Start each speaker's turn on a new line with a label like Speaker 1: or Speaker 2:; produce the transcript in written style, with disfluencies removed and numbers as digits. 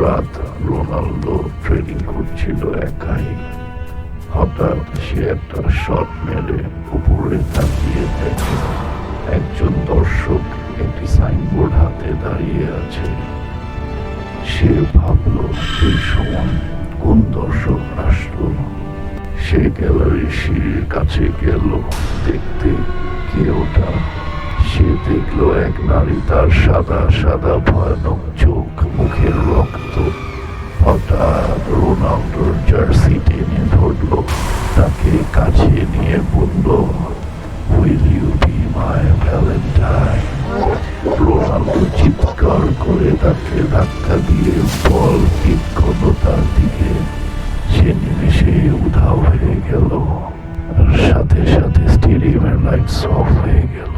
Speaker 1: রাত Ronaldo training করছিল একাই। হঠাৎ সে একটা শট মেরে উপরে তাকিয়ে দেখে একজন দর্শক একটি সাইনবোর্ড হাতে দাঁড়িয়ে আছে। সে ভাবলো এই সময় কোন দর্শক আসলো। সে গ্যালারির সিঁড়ির কাছে গেল দেখতে কে ওটা। সে দেখলো এক নারী, তার সাদা সাদা ভয়ানক চোখ, মুখের রক্ত। হঠাৎ রোনালদোর জার্সি টেনে ধরলো, তাকে কাছে নিয়ে বলল, will you be my valentine. Ronaldo চিৎকার করে তাকে ধাক্কা দিয়ে বল কিক করলো তার দিকে। সে নিমেষে উধাও হয়ে গেল, আর সাথে সাথে স্টেডিয়ামের লাইটস অফ হয়ে গেল।